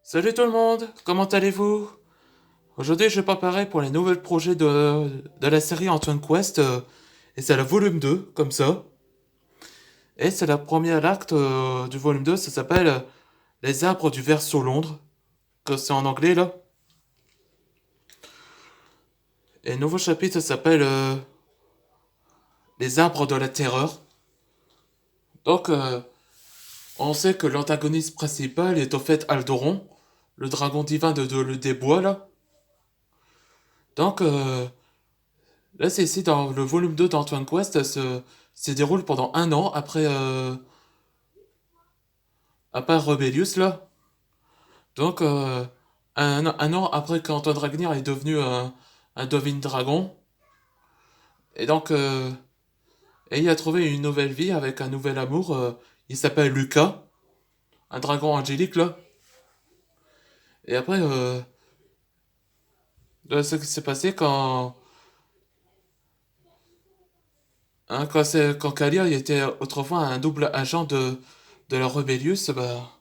Salut tout le monde, comment allez-vous? Aujourd'hui, je vais préparer pour les nouveaux projets de la série Antoine Quest, et c'est le volume 2, comme ça. Et c'est le premier acte du volume 2, ça s'appelle Les arbres du Verseau Londres, que c'est en anglais là. Et le nouveau chapitre ça s'appelle Les arbres de la terreur. Donc, on sait que l'antagoniste principal est au fait Aldoron, le dragon divin des bois là. Donc, là, c'est ici dans le volume 2 d'Antoine Quest, se déroule pendant un an après Rebellius, là. Donc, un an après qu'Antoine Ragnar est devenu un Dovin Dragon. Et donc, et il a trouvé une nouvelle vie avec un nouvel amour. Il s'appelle Lucas, un dragon angélique, là. Et après, là, ce qui s'est passé quand Kalia il était autrefois un double agent de la Rebellius, bah.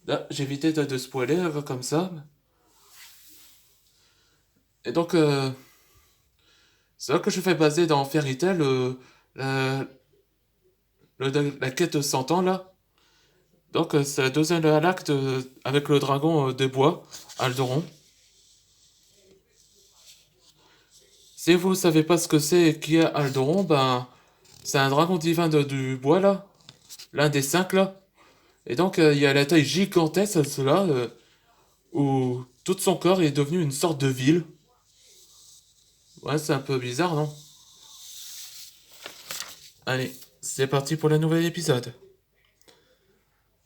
Là, j'ai évité de spoiler comme ça. Et donc, c'est là que je fais baser dans Fairy Tail la, la quête de 100 ans, là. Donc, c'est la deuxième acte avec le dragon des bois, Aldoron. Si vous savez pas ce que c'est et qui est Aldoron, ben, c'est un dragon divin du bois, là. L'un des cinq, là. Et donc, il y a la taille gigantesque, cela, où tout son corps est devenu une sorte de ville. Ouais, c'est un peu bizarre, non? Allez, c'est parti pour le nouvel épisode.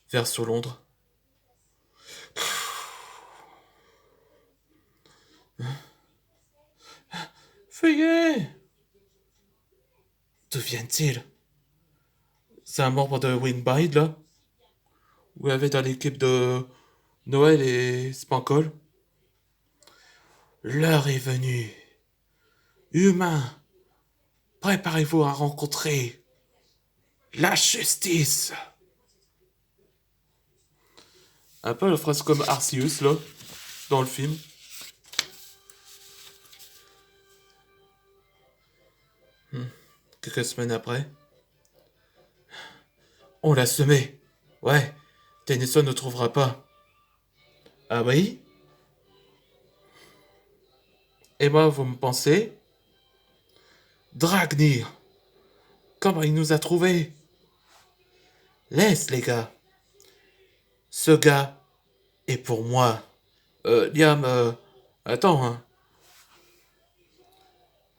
Verso Londres. Fuyez! D'où viennent-ils? C'est un membre de Winbide, là? Vous avez dans l'équipe de Noël et Spankle? L'heure est venue. Humains, préparez-vous à rencontrer la justice! Un peu la phrase comme Arceus, là, dans le film. Quelques semaines après. On l'a semé. Ouais, Tennyson ne trouvera pas. Ah oui? Et moi, vous me pensez? Dragnir! Comment il nous a trouvés? Laisse, les gars. Ce gars est pour moi. Liam, attends, hein.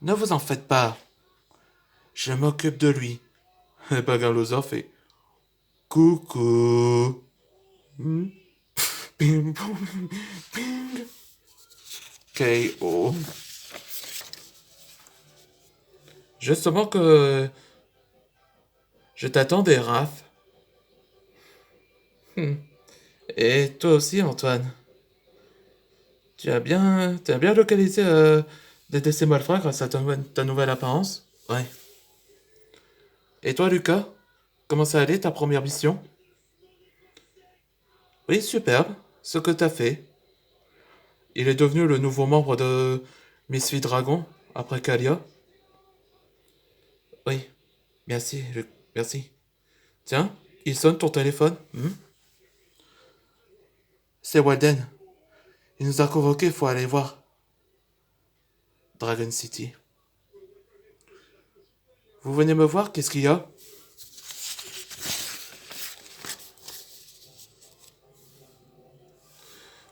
Ne vous en faites pas. Je m'occupe de lui. Et Bagalosa fait coucou. Hmm? Bing, boum, bing. K.O. Justement que je t'attendais, Raph. Et toi aussi, Antoine. Tu as bien localisé des décès malfrats grâce à ta nouvelle apparence. Ouais. Et toi, Lucas? Comment ça allait ta première mission? Oui, superbe. Ce que t'as fait. Il est devenu le nouveau membre de Misfit Dragon après Kalia. Oui. Merci, merci. Tiens, il sonne ton téléphone. C'est Walden. Il nous a convoqués, faut aller voir. Dragon City. Vous venez me voir, qu'est-ce qu'il y a?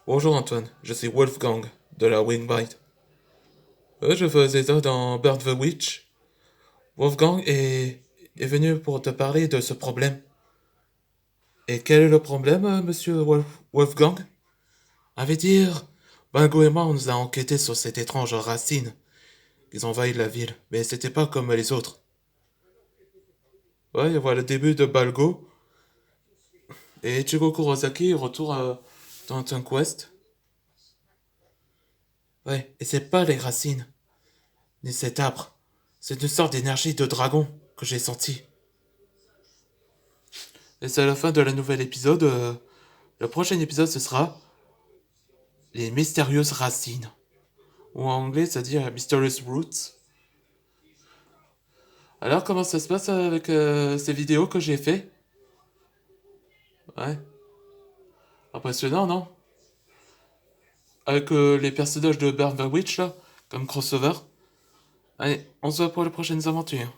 Bonjour Antoine, je suis Wolfgang de la Wingbite. Je faisais ça dans Bird the Witch. Wolfgang est venu pour te parler de ce problème. Et quel est le problème, monsieur Wolfgang? À vrai dire, Bingo et moi, on nous a enquêté sur cette étrange racine qui envahit la ville, mais c'était pas comme les autres. Ouais, voilà le début de Balgo. Et Ichigo Kurosaki retourne dans un quest. Ouais, et c'est pas les racines, ni cet arbre. C'est une sorte d'énergie de dragon que j'ai senti. Et c'est la fin de la nouvelle épisode. Le prochain épisode, ce sera les mystérieuses racines. Ou en anglais, ça dit Mysterious Roots. Alors, comment ça se passe avec ces vidéos que j'ai fait? Ouais. Impressionnant, non? Avec les personnages de Bird the Witch, là, comme crossover. Allez, on se voit pour les prochaines aventures.